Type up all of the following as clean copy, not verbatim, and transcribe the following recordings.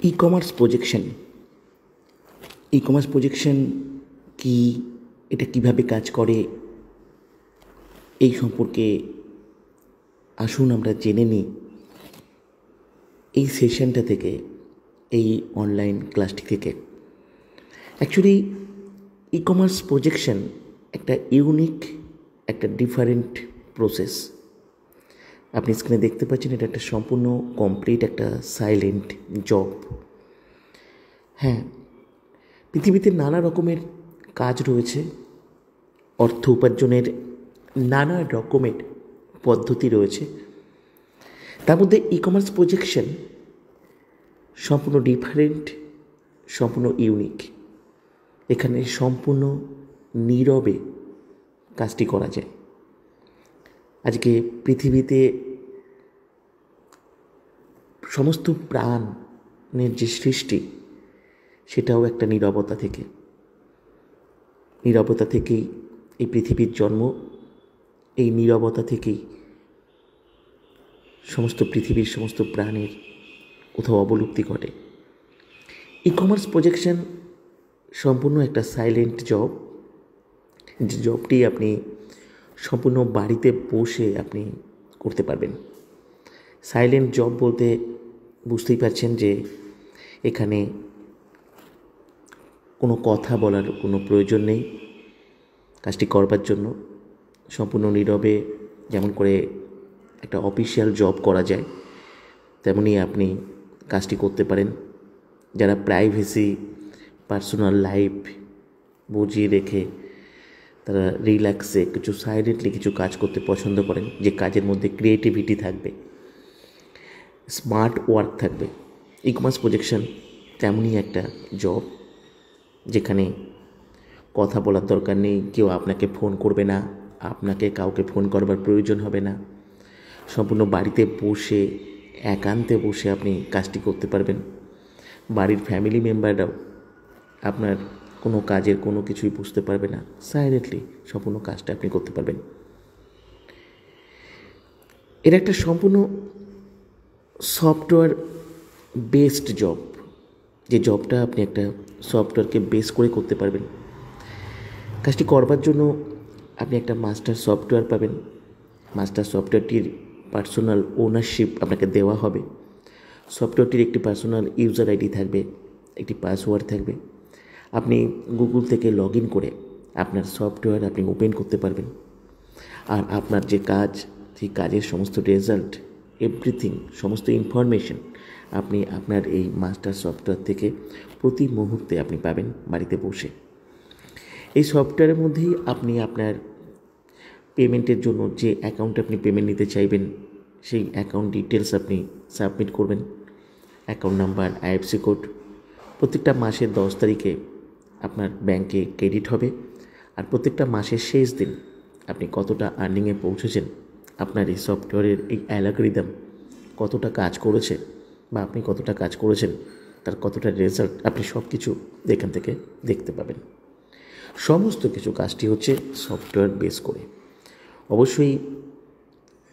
E commerce projection কি, এটা কিভাবে কাজ করে, এই সম্পর্কে আসুন আমরা জেনে নিই এই সেশনটা থেকে, এই অনলাইন ক্লাসটি থেকে। অ্যাকচুয়ালি ই প্রজেকশন একটা ইউনিক, একটা ডিফারেন্ট প্রসেস। আপনি স্ক্রিনে দেখতে পাচ্ছেন, এটা একটা সম্পূর্ণ কমপ্লিট একটা সাইলেন্ট জব। হ্যাঁ, পৃথিবীতে নানা রকমের কাজ রয়েছে, অর্থ উপার্জনের নানা রকমের পদ্ধতি রয়েছে। তার মধ্যে প্রজেকশন সম্পূর্ণ ডিফারেন্ট, সম্পূর্ণ ইউনিক। এখানে সম্পূর্ণ নীরবে কাজটি করা যায়। আজকে পৃথিবীতে সমস্ত প্রাণের যে সৃষ্টি, সেটাও একটা নীরবতা থেকেই এই পৃথিবীর জন্ম। এই নীরবতা থেকেই সমস্ত পৃথিবীর সমস্ত প্রাণের কোথাও অবলুপ্তি ঘটে। প্রজেকশন সম্পূর্ণ একটা সাইলেন্ট জব, যে জবটি আপনি সম্পূর্ণ বাড়িতে বসে আপনি করতে পারবেন। সাইলেন্ট জব বলতে বুঝতেই পারছেন যে এখানে কোনো কথা বলার কোনো প্রয়োজন নেই। কাজটি করবার জন্য সম্পূর্ণ নীরবে, যেমন করে একটা অফিসিয়াল জব করা যায়, তেমনি আপনি কাজটি করতে পারেন। যারা প্রাইভেসি, পার্সোনাল লাইফ বুঝিয়ে রেখে তারা রিল্যাক্সে কিছু সাইলেন্টলি কিছু কাজ করতে পছন্দ করেন, যে কাজের মধ্যে ক্রিয়েটিভিটি থাকবে, স্মার্ট ওয়ার্ক থাকবে, প্রজেকশন তেমনই একটা জব, যেখানে কথা বলার দরকার নেই। কেউ আপনাকে ফোন করবে না, আপনাকে কাউকে ফোন করবার প্রয়োজন হবে না। সম্পূর্ণ বাড়িতে বসে, একান্তে বসে আপনি কাজটি করতে পারবেন। বাড়ির ফ্যামিলি মেম্বাররাও আপনার কোনো কাজের কোনো কিছুই বুঝতে পারবে না। সাইলেন্টলি সম্পূর্ণ কাজটা আপনি করতে পারবেন। এর একটা সম্পূর্ণ সফটওয়্যার বেসড জব, যে জবটা আপনি একটা সফটওয়্যারকে বেস করে করতে পারবেন। কাজটি করবার জন্য আপনি একটা মাস্টার সফটওয়্যার পাবেন। মাস্টার সফটওয়্যারটির পার্সোনাল ওনারশিপ আপনাকে দেওয়া হবে। সফটওয়্যারটির একটি পার্সোনাল ইউজার আইডি থাকবে, একটি পাসওয়ার্ড থাকবে। আপনি গুগল থেকে লগ ইন করে আপনার সফটওয়্যার আপনি ওপেন করতে পারবেন। আর আপনার যে কাজ, সেই কাজের সমস্ত রেজাল্ট, এভরিথিং, সমস্ত ইনফরমেশন আপনি আপনার এই মাস্টার সফটওয়্যার থেকে প্রতি মুহূর্তে আপনি পাবেন বাড়িতে বসে। এই সফটওয়্যারের মধ্যেই আপনি আপনার পেমেন্টের জন্য যে অ্যাকাউন্টে আপনি পেমেন্ট নিতে চাইবেন, সেই অ্যাকাউন্ট ডিটেলস আপনি সাবমিট করবেন। অ্যাকাউন্ট নাম্বার, আইএফসি কোড প্রত্যেকটা মাসের 10 তারিখে আপনার ব্যাংকে ক্রেডিট হবে। আর প্রত্যেকটা মাসের শেষ দিন আপনি কতটা আর্নিংয়ে পৌঁছেছেন, আপনার এই সফটওয়্যারের এই অ্যালগরিদম কতটা কাজ করেছে, বা আপনি কতটা কাজ করেছেন, তার কতটা রেজাল্ট, আপনি সব কিছু এখান থেকে দেখতে পাবেন। সমস্ত কিছু কাজটি হচ্ছে সফটওয়্যার বেস করে। অবশ্যই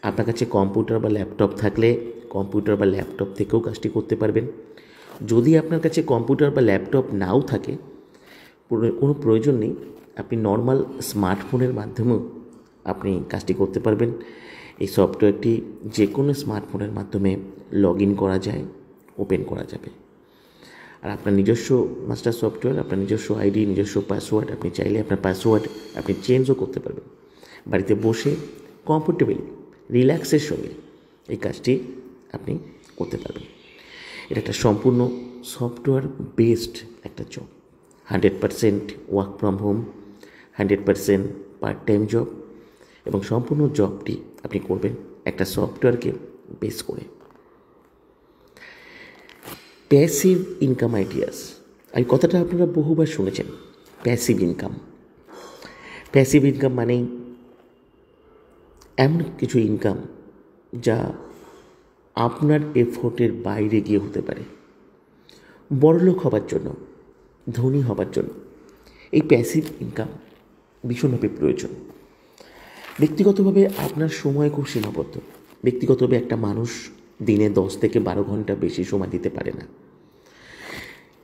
আপনার কাছে কম্পিউটার বা ল্যাপটপ থাকলে কম্পিউটার বা ল্যাপটপ থেকেও কাজটি করতে পারবেন। যদি আপনার কাছে কম্পিউটার বা ল্যাপটপ নাও থাকে, কোনো প্রয়োজন নেই, আপনি নর্মাল স্মার্টফোনের মাধ্যমেও আপনি কাজটি করতে পারবেন। এই সফটওয়্যারটি যে কোনো স্মার্টফোনের মাধ্যমে লগ ইন করা যায়, ওপেন করা যাবে। আর আপনার নিজস্ব মাস্টার সফটওয়্যার, আপনার নিজস্ব আইডি, নিজস্ব পাসওয়ার্ড, আপনি চাইলে আপনার পাসওয়ার্ড আপনি চেঞ্জও করতে পারবেন। বাড়িতে বসে কমফোর্টেবলি, রিল্যাক্সের সঙ্গে এই কাজটি আপনি করতে পারবেন। এটা একটা সম্পূর্ণ সফটওয়্যার বেসড একটা job. 100% work from home, 100% part time job, এবং সম্পূর্ণ জবটি আপনি করবেন একটা সফটওয়্যারকে বেস করে। প্যাসিভ ইনকাম আইডিয়াস, এই কথাটা আপনারা বহুবার শুনেছেন। প্যাসিভ ইনকাম মানেই এমন কিছু ইনকাম যা আপনার এফোর্টের বাইরে গিয়ে হতে পারে। বড়লোক হবার জন্য, ধনী হবার জন্য এই প্যাসিভ ইনকাম ভীষণভাবে প্রয়োজন। ব্যক্তিগতভাবে আপনার সময় খুব সীমাবদ্ধ। ব্যক্তিগতভাবে একটা মানুষ দিনে 10 থেকে 12 ঘন্টা বেশি সময় দিতে পারে না।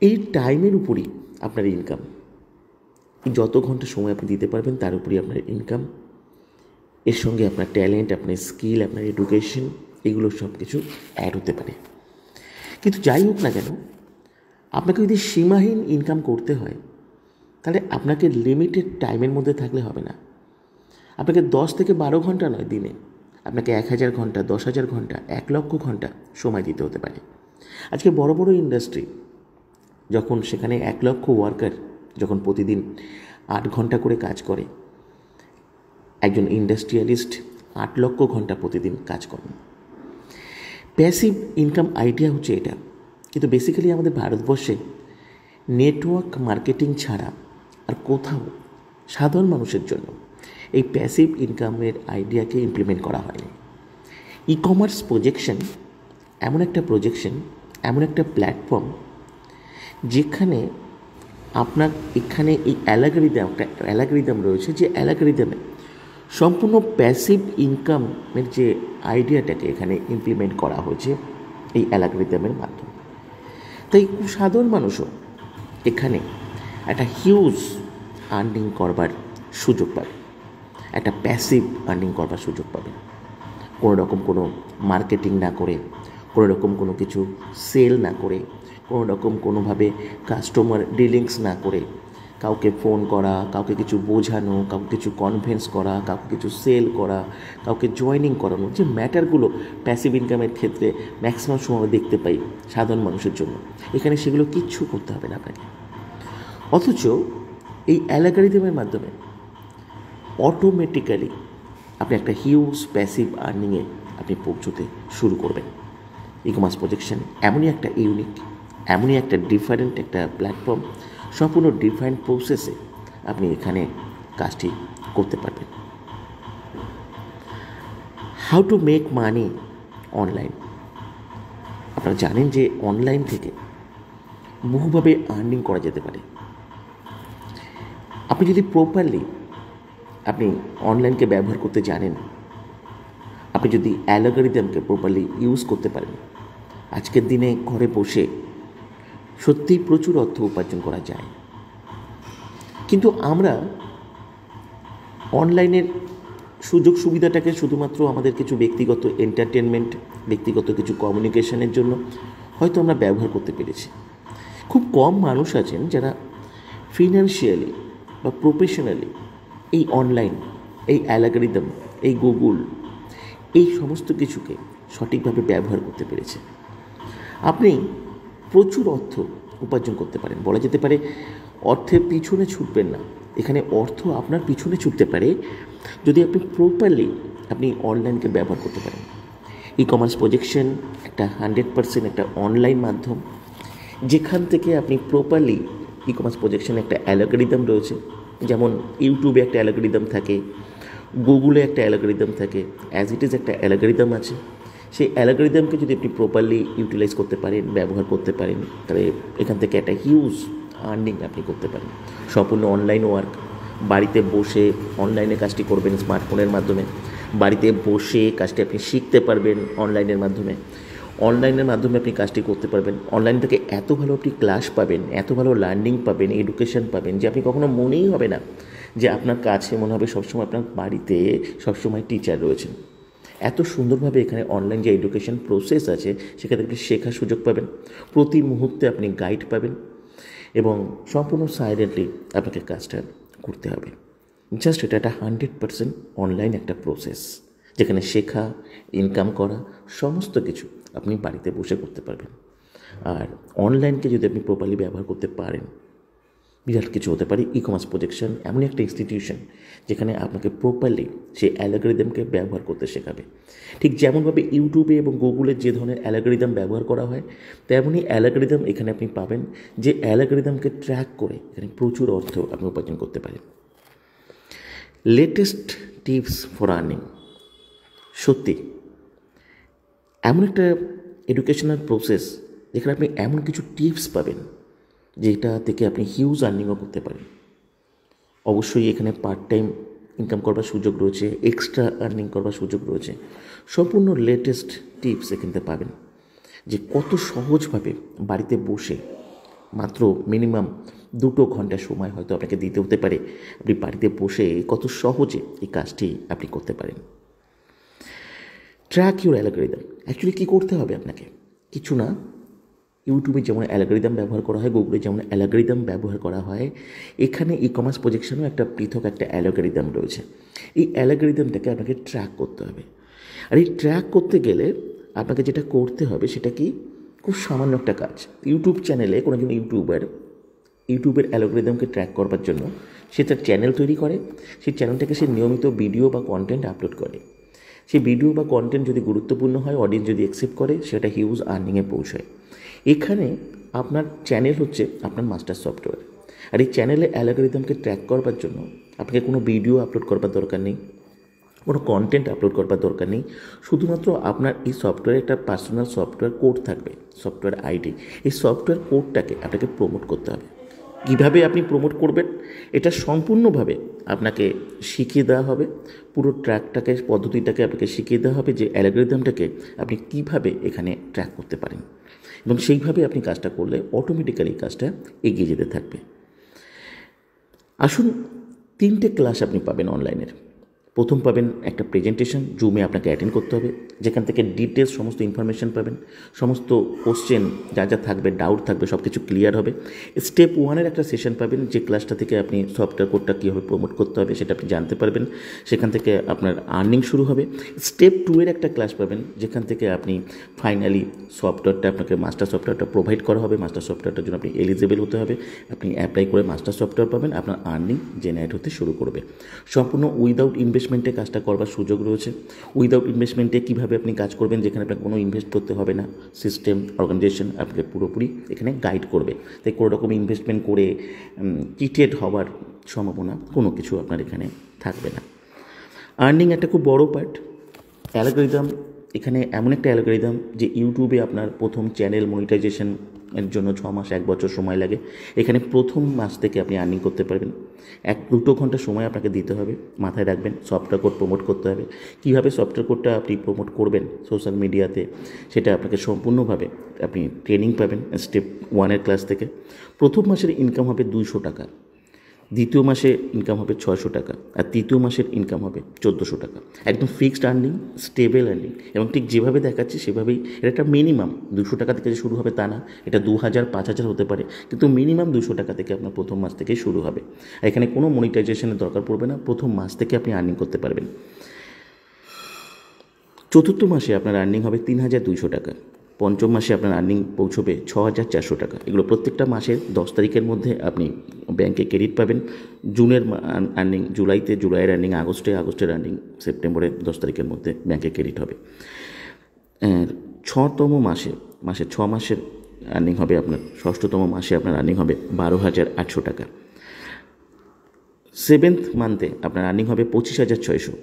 এই টাইমের উপরই আপনার ইনকাম, যত ঘন্টা সময় আপনি দিতে পারবেন তার উপরই আপনার ইনকাম। এর সঙ্গে আপনার ট্যালেন্ট, আপনার স্কিল, আপনার এডুকেশন, এগুলো সব কিছু অ্যাড হতে পারে। কিন্তু যাই হোক না কেন, আপনাকে যদি সীমাহীন ইনকাম করতে হয় তাহলে আপনাকে লিমিটেড টাইমের মধ্যে থাকলে হবে না। আপনাকে 10 থেকে 12 ঘন্টা নয় দিনে, আপনাকে 1000 ঘন্টা, 10,000 ঘন্টা, 1,00,000 ঘন্টা সময় দিতে হতে পারে। আজকে বড় বড় ইন্ডাস্ট্রি যখন সেখানে 1,00,000 ওয়ার্কার যখন প্রতিদিন 8 ঘন্টা করে কাজ করে, একজন ইন্ডাস্ট্রিয়ালিস্ট 8,00,000 ঘন্টা প্রতিদিন কাজ করেন। প্যাসিভ ইনকাম আইডিয়া হচ্ছে এটা, কিন্তু বেসিক্যালি আমাদের ভারতবর্ষে নেটওয়ার্ক মার্কেটিং ছাড়া আর কোথাও সাধারণ মানুষের জন্য এই প্যাসিভ ইনকামের আইডিয়াকে ইমপ্লিমেন্ট করা হয়নি। ই কমার্স প্রজেকশন এমন একটা প্রজেকশন, এমন একটা প্ল্যাটফর্ম যেখানে আপনার এখানে এই অ্যালগরিদম রয়েছে, যে অ্যালগরিদমে সম্পূর্ণ প্যাসিভ ইনকামের যে আইডিয়াটাকে এখানে ইমপ্লিমেন্ট করা হয়েছে এই অ্যালগরিদমের মাধ্যমে। তাই খুব সাধারণ মানুষও এখানে একটা হিউজ আর্নিং করবার সুযোগ পাবে, একটা প্যাসিভ আর্নিং করবার সুযোগ পাবে। কোনো রকম কোনো মার্কেটিং না করে, কোনো রকম কোনো কিছু সেল না করে, কোনো রকম কোনোভাবে কাস্টমার ডিলিংস না করে, কাউকে ফোন করা, কাউকে কিছু বোঝানো, কাউকে কিছু কনভিন্স করা, কাউকে কিছু সেল করা, কাউকে জয়েনিং করানো, যে ম্যাটারগুলো প্যাসিভ ইনকামের ক্ষেত্রে ম্যাক্সিমাম সময় দেখতে পাই সাধারণ মানুষের জন্য, এখানে সেগুলো কিচ্ছু করতে হবে না আপনাকে। অথচ এই অ্যালগরিদমের মাধ্যমে অটোমেটিক্যালি আপনি একটা হিউজ প্যাসিভ আর্নিংয়ে আপনি পৌঁছতে শুরু করবেন। ই কমার্স প্রজেকশন এমনই একটা ইউনিক, এমনই একটা ডিফারেন্ট একটা প্ল্যাটফর্ম, সম্পূর্ণ ডিফারেন্ট প্রসেসে আপনি এখানে কাজটি করতে পারবেন। How to make money online. আপনারা জানেন যে অনলাইন থেকে বহুভাবে আর্নিং করা যেতে পারে। আপনি যদি প্রপারলি আপনি অনলাইনকে ব্যবহার করতে জানেন, আপনি যদি অ্যালগরিদমকে প্রপারলি ইউজ করতে পারেন, আজকের দিনে ঘরে বসে সত্যিই প্রচুর অর্থ উপার্জন করা যায়। কিন্তু আমরা অনলাইনের সুযোগ সুবিধাটাকে শুধুমাত্র আমাদের কিছু ব্যক্তিগত এন্টারটেনমেন্ট, ব্যক্তিগত কিছু কমিউনিকেশনের জন্য হয়তো আমরা ব্যবহার করতে পেরেছি। খুব কম মানুষ আছেন যারা ফিনান্সিয়ালি বা প্রফেশনালি এই অনলাইন, এই অ্যালগরিদম, এই গুগল, এই সমস্ত কিছুকে সঠিকভাবে ব্যবহার করতে পেরেছে। আপনি প্রচুর অর্থ উপার্জন করতে পারেন, বলা যেতে পারে অর্থের পিছনে ছুটবেন না, এখানে অর্থ আপনার পিছনে ছুটতে পারে যদি আপনি প্রপারলি আপনি অনলাইনকে ব্যবহার করতে পারেন। ই কমার্স প্রজেকশন একটা 100% একটা অনলাইন মাধ্যম, যেখান থেকে আপনি প্রপারলি ই কমার্স প্রজেকশনে একটা অ্যালগরিদম রয়েছে, যেমন ইউটিউবে একটা অ্যালগরিদম থাকে, গুগলে একটা অ্যালগরিদম থাকে, অ্যাজ ইট ইজ একটা অ্যালগরিদম আছে। সেই অ্যালগরিদমকে যদি আপনি প্রপারলি ইউটিলাইজ করতে পারেন, ব্যবহার করতে পারেন, তাহলে এখান থেকে একটা হিউজ আর্নিং আপনি করতে পারেন। সম্পূর্ণ অনলাইন ওয়ার্ক, বাড়িতে বসে অনলাইনে কাজটি করবেন স্মার্টফোনের মাধ্যমে, বাড়িতে বসে কাজটি আপনি শিখতে পারবেন অনলাইনের মাধ্যমে, অনলাইনের মাধ্যমে আপনি কাজটি করতে পারবেন। অনলাইন থেকে এত ভালো আপনি ক্লাস পাবেন, এত ভালো লার্নিং পাবেন, এডুকেশন পাবেন, যে আপনি কখনো মনেই হবে না যে আপনার কাছে মনে হবে সবসময় আপনার বাড়িতে সবসময় টিচার রয়েছেন। এত সুন্দরভাবে এখানে অনলাইন যে এডুকেশন প্রসেস আছে সেখানে আপনি শেখার সুযোগ পাবেন, প্রতি মুহূর্তে আপনি গাইড পাবেন, এবং সম্পূর্ণ সাইলেন্টলি আপনাকে কাজটা করতে হবে। জাস্ট এটা একটা 100% অনলাইন একটা প্রসেস, যেখানে শেখা, ইনকাম করা সমস্ত কিছু আপনি বাড়িতে বসে করতে পারবেন। আর অনলাইনকে যদি আপনি প্রপারলি ব্যবহার করতে পারেন, বিরাট কিছু হতে পারে। ই কমার্স প্রজেকশন এমন একটা ইনস্টিটিউশন যেখানে আপনাকে প্রপারলি সেই অ্যালগরিদমকে ব্যবহার করতে শেখাবে। ঠিক যেমনভাবে ইউটিউবে এবং গুগলের যে ধরনের অ্যালগরিদম ব্যবহার করা হয়, তেমনই অ্যালগরিদম এখানে আপনি পাবেন, যে অ্যালগরিদমকে ট্র্যাক করে এখানে প্রচুর অর্থ আপনি উপার্জন করতে পারেন। লেটেস্ট টিপস ফর আর্নিং, সত্যি এমন একটা এডুকেশনাল প্রসেস যেখানে আপনি এমন কিছু টিপস পাবেন যেটা থেকে আপনি হিউজ আর্নিংও করতে পারেন। অবশ্যই এখানে পার্ট টাইম ইনকাম করবার সুযোগ রয়েছে, এক্সট্রা আর্নিং করবার সুযোগ রয়েছে। সম্পূর্ণ লেটেস্ট টিপস এখান থেকে পাবেন, যে কত সহজভাবে বাড়িতে বসে মাত্র মিনিমাম 2 ঘন্টা সময় হয়তো আপনাকে দিতে হতে পারে। আপনি বাড়িতে বসে কত সহজে এই কাজটি আপনি করতে পারেন। Track your algorithm. অ্যাকচুয়ালি কী করতে হবে আপনাকে? কিছু না, ইউটিউবে যেমন অ্যালগরিদম ব্যবহার করা হয়, গুগলে যেমন অ্যালগরিদম ব্যবহার করা হয়, এখানে ই কমার্স প্রজেকশনও একটা পৃথক একটা অ্যালগরিদম রয়েছে। এই অ্যালগরিদমটাকে আপনাকে ট্র্যাক করতে হবে। আর এই ট্র্যাক করতে গেলে আপনাকে যেটা করতে হবে সেটা কি, খুব সামান্য একটা কাজ। ইউটিউব চ্যানেলে কোনো একজন ইউটিউবের অ্যালগরিদমকে ট্র্যাক করবার জন্য সে তার চ্যানেল তৈরি করে, সেই চ্যানেলটাকে সে নিয়মিত ভিডিও বা কন্টেন্ট আপলোড করে। সেই ভিডিও বা কন্টেন্ট যদি গুরুত্বপূর্ণ হয়, অডিয়েন্স যদি অ্যাকসেপ্ট করে, সেটা হিউজ আর্নিংয়ে পৌঁছায়। এখানে আপনার চ্যানেল হচ্ছে আপনার মাস্টার সফটওয়্যার। আর এই চ্যানেলে অ্যালগরিদমকে ট্র্যাক করবার জন্য আপনাকে কোনো ভিডিও আপলোড করবার দরকার নেই, কোনো কন্টেন্ট আপলোড করবার দরকার নেই। শুধুমাত্র আপনার এই সফটওয়্যারে একটা পার্সোনাল সফটওয়্যার কোড থাকবে, সফটওয়্যার আইডি। এই সফটওয়্যার কোডটাকে আপনাকে প্রমোট করতে হবে। কীভাবে আপনি প্রমোট করবেন এটা সম্পূর্ণভাবে আপনাকে শিখিয়ে দেওয়া হবে। পুরো ট্র্যাকটাকে, পদ্ধতিটাকে আপনাকে শিখিয়ে দেওয়া হবে যে অ্যালগরিদমটাকে আপনি কীভাবে এখানে ট্র্যাক করতে পারেন, এবং সেইভাবে আপনি কাজটা করলে অটোমেটিক্যালি কাজটা এগিয়ে যেতে থাকবে। আসুন, 3টে ক্লাস আপনি পাবেন অনলাইনের। প্রথম পাবেন একটা প্রেজেন্টেশন, জুমে আপনাকে অ্যাটেন্ড করতে হবে, যেখান থেকে ডিটেলস সমস্ত ইনফরমেশান পাবেন, সমস্ত কোশ্চেন যা যা থাকবে, ডাউট থাকবে, সব কিছু ক্লিয়ার হবে। স্টেপ 1-এর একটা সেশন পাবেন, যে ক্লাসটা থেকে আপনি সফটওয়্যার কোডটা কীভাবে প্রমোট করতে হবে সেটা আপনি জানতে পারবেন। সেখান থেকে আপনার আর্নিং শুরু হবে। স্টেপ 2-এর একটা ক্লাস পাবেন, যেখান থেকে আপনি ফাইনালি সফটওয়্যারটা, আপনাকে মাস্টার সফটওয়্যারটা প্রোভাইড করা হবে। মাস্টার সফটওয়্যারটার জন্য আপনি এলিজিবল হতে হবে, আপনি অ্যাপ্লাই করে মাস্টার সফটওয়্যার পাবেন, আপনার আর্নিং জেনারেট হতে শুরু করবে। সম্পূর্ণ উইদাউট ইনভেস্টমেন্টে কাজটা করবার সুযোগ রয়েছে। উইদাউট ইনভেস্টমেন্টে কীভাবে আপনি কাজ করবেন, যেখানে আপনার কোনো ইনভেস্ট করতে হবে না। সিস্টেম, অর্গানাইজেশন আপনাকে পুরোপুরি এখানে গাইড করবে। তাই কোনো রকম ইনভেস্টমেন্ট করে চিটেড হওয়ার সম্ভাবনা কোনো কিছু আপনার এখানে থাকবে না। আর্নিং একটা খুব বড় পার্ট। অ্যালগরিদম এখানে এমন একটা অ্যালগরিদম যে ইউটিউবে আপনার প্রথম চ্যানেল মনিটাইজেশন এর জন্য 6 মাস 1 বছর সময় লাগে। এখানে প্রথম মাস থেকে আপনি আর্নিং করতে পারবেন। 1-2 ঘন্টা সময় আপনাকে দিতে হবে। মাথায় রাখবেন, সফটওয়্যার কোড প্রমোট করতে হবে। কীভাবে সফটওয়্যার কোডটা আপনি প্রমোট করবেন সোশ্যাল মিডিয়াতে, সেটা আপনাকে সম্পূর্ণভাবে আপনি ট্রেনিং পাবেন স্টেপ 1-এর ক্লাস থেকে। প্রথম মাসের ইনকাম হবে 200 টাকা, দ্বিতীয় মাসে ইনকাম হবে 600 টাকা, আর তৃতীয় মাসের ইনকাম হবে 1400 টাকা। একদম ফিক্সড আর্নিং, স্টেবল আর্নিং, এবং ঠিক যেভাবে দেখাচ্ছি সেভাবেই। এটা একটা মিনিমাম 200 টাকা থেকে যে শুরু হবে তা না, এটা 2000, 5000 হতে পারে, কিন্তু মিনিমাম 200 টাকা থেকে আপনার প্রথম মাস থেকেই শুরু হবে। আর এখানে কোনো মনিটাইজেশনের দরকার পড়বে না, প্রথম মাস থেকে আপনি আর্নিং করতে পারবেন। চতুর্থ মাসে আপনার আর্নিং হবে 3200 টাকা, পঞ্চম মাসে আপনার আর্নিং পৌঁছবে 6400 টাকা। এগুলো প্রত্যেকটা মাসের 10 তারিখের মধ্যে আপনি ব্যাংকে ক্রেডিট পাবেন। জুনের আর্নিং জুলাইতে, জুলাইয়ের আর্নিং আগস্টে, আগস্টের আর্নিং সেপ্টেম্বরের 10 তারিখের মধ্যে ব্যাংকে ক্রেডিট হবে। 6তম মাসে 6 মাসের আর্নিং হবে আপনার, 6তম মাসে আপনার আর্নিং হবে 12,800 টাকা। 7th মান্থে আপনার আর্নিং হবে 25,600।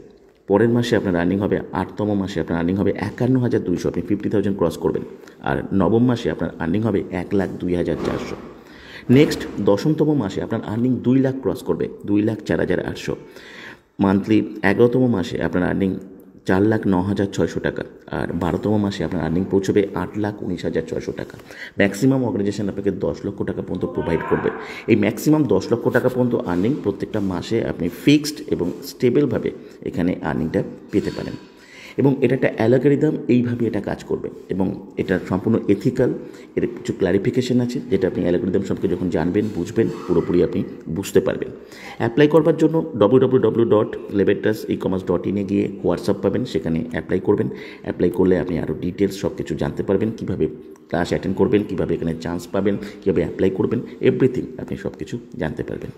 পরের মাসে আপনার আর্নিং হবে, 8তম মাসে আপনার আর্নিং হবে 51,200, আপনি 50,000 ক্রস করবেন। আর নবম মাসে আপনার আর্নিং হবে 1,02,400। নেক্সট 10তম মাসে আপনার আর্নিং 2 লাখ ক্রস করবে, 2,04,800। মান্থলি 11তম মাসে আপনার আর্নিং 4,09,600 টাকা, আর 12তম মাসে আপনার আর্নিং পৌঁছবে 8,19,600 টাকা। ম্যাক্সিমাম অর্গানাইজেশন আপনাকে 10 লক্ষ টাকা পর্যন্ত প্রোভাইড করবে। এই ম্যাক্সিমাম 10 লক্ষ টাকা পর্যন্ত আর্নিং প্রত্যেকটা মাসে আপনি ফিক্সড এবং স্টেবলভাবে এখানে আর্নিংটা পেতে পারেন। এবং এটা একটা অ্যালগরিদম, এইভাবে এটা কাজ করবে, এবং এটা সম্পূর্ণ এথিক্যাল। এর কিছু ক্লারিফিকেশন আছে, যেটা আপনি অ্যালগরিদম সম্পর্কে যখন জানবেন, বুঝবেন, পুরোপুরি আপনি বুঝতে পারবেন। অ্যাপ্লাই করবার জন্য www.levertasecommerce.in গিয়ে হোয়াটসঅ্যাপ পাবেন, সেখানে অ্যাপ্লাই করবেন। অ্যাপ্লাই করলে আপনি আরও ডিটেলস সব কিছু জানতে পারবেন, কীভাবে ক্লাস অ্যাটেন্ড করবেন, কীভাবে এখানে চান্স পাবেন, কীভাবে অ্যাপ্লাই করবেন, এভরিথিং আপনি সব কিছু জানতে পারবেন।